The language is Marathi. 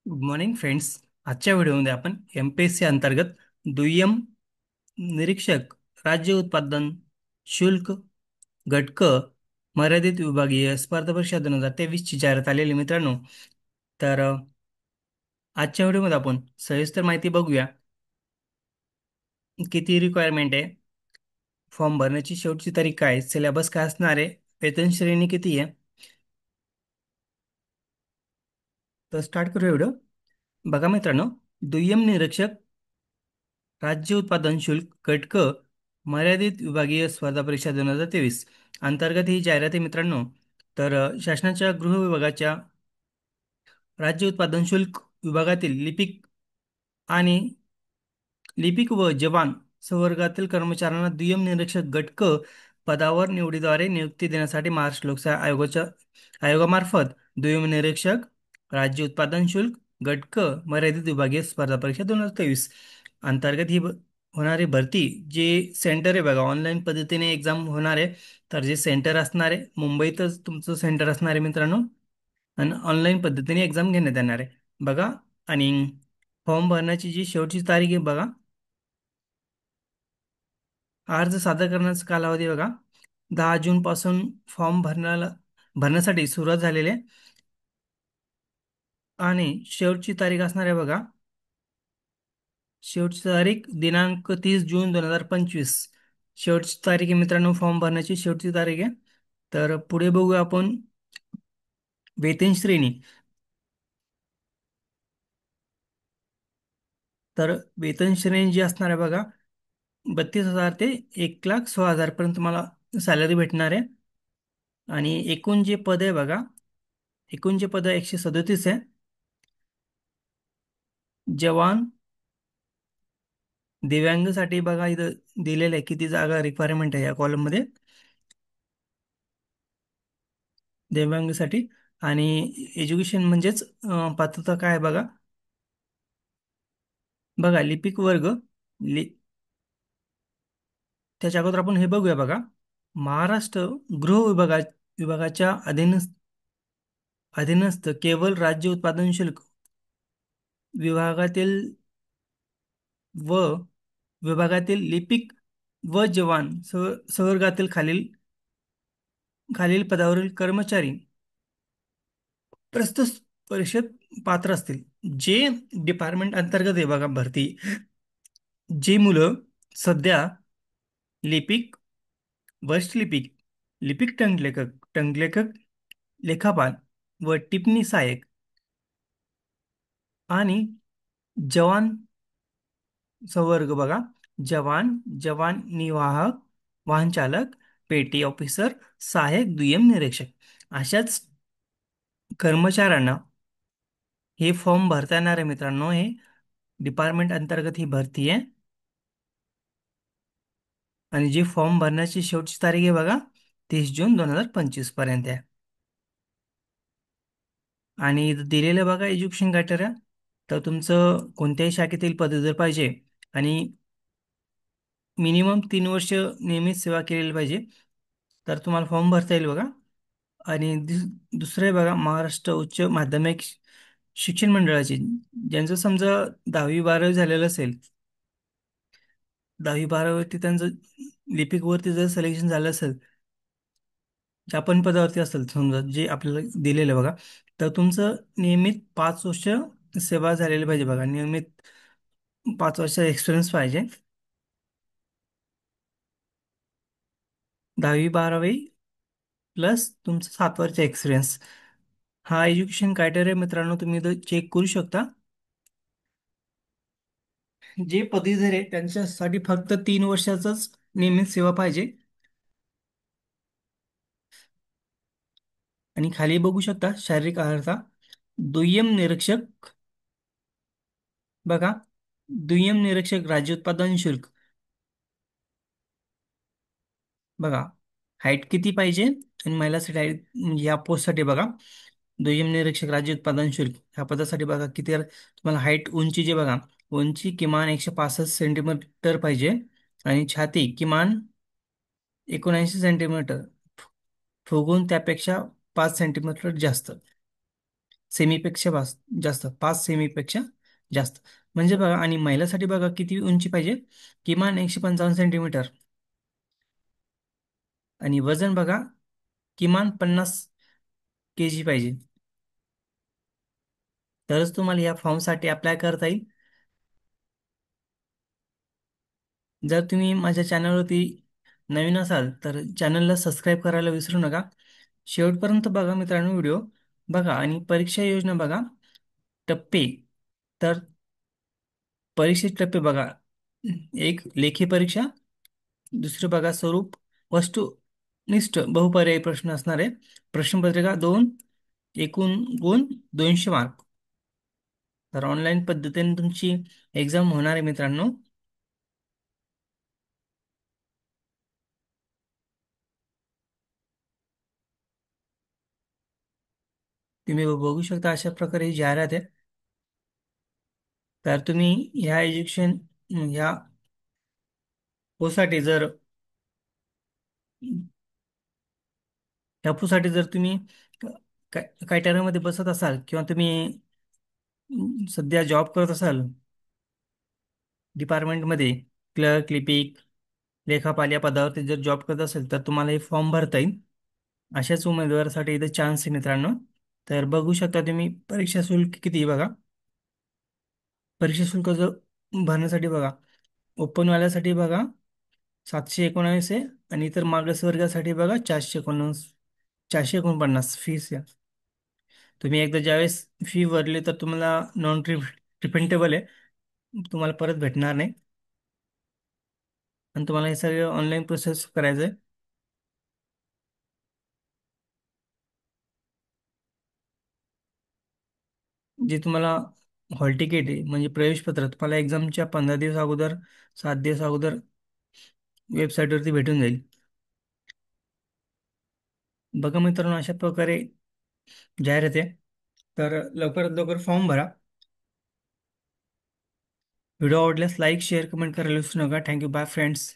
Good morning friends. आजच्या व्हिडिओमध्ये आपण एमपीएससी अंतर्गत दुय्यम निरीक्षक राज्य उत्पादन शुल्क गट क मर्यादित विभागीय स्पर्धा परीक्षा 2023 ची जाहिरात आलेली मित्रांनो. तर आजच्या व्हिडिओमध्ये आपण सविस्तर माहिती बघूया. किती रिक्वायरमेंट आहे, फॉर्म भरण्याची शेवटची तारीख काय, सिलेबस काय असणार आहे, वेतन श्रेणी किती आहे. तर स्टार्ट करूया व्हिडिओ. बघा मित्रांनो, दुय्यम निरीक्षक राज्य उत्पादन शुल्क गट क मर्यादित विभागीय स्पर्धा परीक्षा 2023 अंतर्गत ही जाहिरात आहे मित्रांनो. तर शासनाच्या गृह विभागाच्या राज्य उत्पादन शुल्क विभागातील आणि लिपिक व जवान संवर्गातील कर्मचाऱ्यांना दुय्यम निरीक्षक गट क पदावर निवडीद्वारे नियुक्ती देण्यासाठी महाराष्ट्र लोकसेवा आयोगामार्फत दुय्यम निरीक्षक राज्य उत्पादन शुल्क गट क मर्यादित विभागीय स्पर्धा परीक्षा 2023 अंतर्गत होणारी भरती. जे सेंटर आहे बघा, ऑनलाईन पद्धतीने एक्झाम होणार आहे. तर जे सेंटर असणार आहे, मुंबईतच तुमचं सेंटर असणार आहे मित्रांनो. आणि ऑनलाईन पद्धतीने एक्झाम घेण्यात येणार आहे बघा. आणि फॉर्म भरण्याची जी शेवटची तारीख आहे बघा, अर्ज सादर करण्याचा कालावधी बघा 10 जून पासून फॉर्म भरण्यासाठी सुरुवात झालेली आहे. आणि शेवटची तारीख असणार आहे बघा, शेवटची तारीख दिनांक 30 जून 2025. शेवटची तारीख आहे मित्रांनो, फॉर्म भरण्याची शेवटची तारीख आहे. तर पुढे बघूया आपण वेतन श्रेणी. तर वेतन श्रेणी जी असणार आहे बघा, 32,000 ते 1,16,000 पर्यंत तुम्हाला सॅलरी भेटणार आहे. आणि एकूण जे पद आहे बघा, एकूण जे पद 137 आहे. जवान दिव्यांगसाठी बघा इथं दिलेलं आहे किती जागा रिक्वायरमेंट आहे या कॉलम मध्ये दिव्यांगसाठी. आणि एज्युकेशन म्हणजेच पात्रता काय आहे बघा. बघा लिपिक वर्ग, लि त्याच्या अगोदर आपण हे बघूया बघा. महाराष्ट्र गृह विभागाच्या अधीनस्थ केवळ राज्य उत्पादन शुल्क विभागातील व विभागातील लिपिक व जवान संवर्गातील खालील खालील पदावरील कर्मचारी प्रस्तुत परीक्षेत पात्र असतील. जे डिपार्टमेंट अंतर्गत आहे बघा भरती, जे मुलं सध्या लिपिक, वरिष्ठ लिपिक, लिपिक टंकलेखक, लेखापाल व टिप्पणी सहाय्यक आणि जवान संवर्ग बघा, जवान, जवान निवाहक, वाहन चालक, पेटी ऑफिसर, सहाय्यक दुय्यम निरीक्षक अशाच कर्मचाऱ्यांना हे फॉर्म भरता येणार आहे मित्रांनो. हे डिपार्टमेंट अंतर्गत ही भरती आहे. आणि जी फॉर्म भरण्याची शेवटची तारीख आहे बघा, 30 जून 2025 पर्यंत आहे. आणि इथं दिलेलं बघा एज्युकेशन क्रायटेरिया. तर तुमचं कोणत्याही शाखेतील पदवी जर पाहिजे आणि मिनिमम 3 वर्ष नियमित सेवा केलेली पाहिजे, तर तुम्हाला फॉर्म भरता येईल बघा. आणि दुसरं आहे बघा, महाराष्ट्र उच्च माध्यमिक शिक्षण मंडळाचे ज्यांचं समजा 10वी 12वी झालेलं असेल, 10वी 12वी त्यांचं लिपिक वरती जर सिलेक्शन झालं असेल, ज्या पण पदावरती असेल समजा जे आपल्याला दिलेलं आहे बघा, तर तुमचं नियमित 5 वर्ष सेवा झालेली पाहिजे बघा. नियमित 5 वर्ष एक्सपिरियन्स पाहिजे. 10वी 12वी प्लस तुमचं 7 वर्ष एक्सपिरियन्स. हा एज्युकेशन क्रायटेरिया मित्रांनो तुम्ही इथं चेक करू शकता. जे पदवीधर आहे त्यांच्यासाठी फक्त 3 वर्षाचाच नियमित सेवा पाहिजे. आणि खाली बघू शकता शारीरिक अर्हता. दुय्यम निरीक्षक बघा, दुय्यम निरीक्षक राज्य उत्पादन शुल्क बघा, हाईट किती पाहिजे. आणि महिलासाठी हाईट म्हणजे या पोस्टसाठी बघा, दुय्यम निरीक्षक राज्य उत्पादन शुल्क ह्या पदासाठी बघा किती तुम्हाला हाईट, उंची जे बघा, उंची किमान 165 सेंटीमीटर पाहिजे. आणि छाती किमान 79 सेंटीमीटर, फुगून त्यापेक्षा 5 सेंटीमीटर जास्त. सेमीपेक्षा जास्त, 5 सेमीपेक्षा जास्त. म्हणजे बघा, आणि महिलासाठी बघा किती उंची पाहिजे, किमान 155 सेंटीमीटर. आणि वजन बघा, किमान 50 kg पाहिजे. तरच तुम्हाला या फॉर्मसाठी अप्लाय करता येईल. जर तुम्ही माझ्या चॅनलवरती नवीन असाल तर चॅनलला सबस्क्राईब करायला विसरू नका. शेवटपर्यंत बघा मित्रांनो व्हिडिओ. बघा आणि परीक्षा योजना बघा. टप्पे. तर परीक्षेचे टप्पे बघा. एक लेखी परीक्षा. दुसरं बघा स्वरूप वस्तुनिष्ठ बहुपर्यायी प्रश्न असणार आहे. प्रश्नपत्रिका 2. एकूण गुण 200 मार्क. तर ऑनलाईन पद्धतीने तुमची एक्झाम होणार आहे मित्रांनो. तुम्ही बघू शकता अशा प्रकारे ही जाहिरात आहे. तर तुम्ही ह्या पोसाठी जर ह्या पोसाठी जर तुम्ही क्रायटेरियामध्ये बसत असाल, किंवा तुम्ही सध्या जॉब करत असाल डिपार्टमेंटमध्ये, क्लर्क, लिपिक, लेखापाल या पदावरती जर जॉब करत असेल तर तुम्हाला हे फॉर्म भरता येईल. अशाच उमेदवारासाठी इथे चान्स आहे मित्रांनो. तर बघू शकता तुम्ही परीक्षा शुल्क किती आहे बघा. परीक्षा शुल्क जर भरण्यासाठी बघा, ओपनवाल्यासाठी बघा 719 आहे. आणि इतर मागासवर्गासाठी बघा 449 फीस आहे. तुम्ही एकदा ज्यावेळेस फी भरली तर तुम्हाला नॉन रिफंडेबल आहे, तुम्हाला परत भेटणार नाही. आणि तुम्हाला हे सगळं ऑनलाईन प्रोसेस करायचं आहे. जे तुम्हाला हॉल तिकीट आहे म्हणजे प्रवेशपत्र, तुम्हाला एक्झामच्या 15 दिवस अगोदर, 7 दिवस अगोदर वेबसाईटवरती भेटून जाईल. बघा मित्रांनो अशा प्रकारे जाहिरात आहे. तर लवकरात लवकर फॉर्म भरा. व्हिडिओ आवडल्यास लाईक, शेअर, कमेंट करायला विसरू नका. थँक्यू. Bye friends.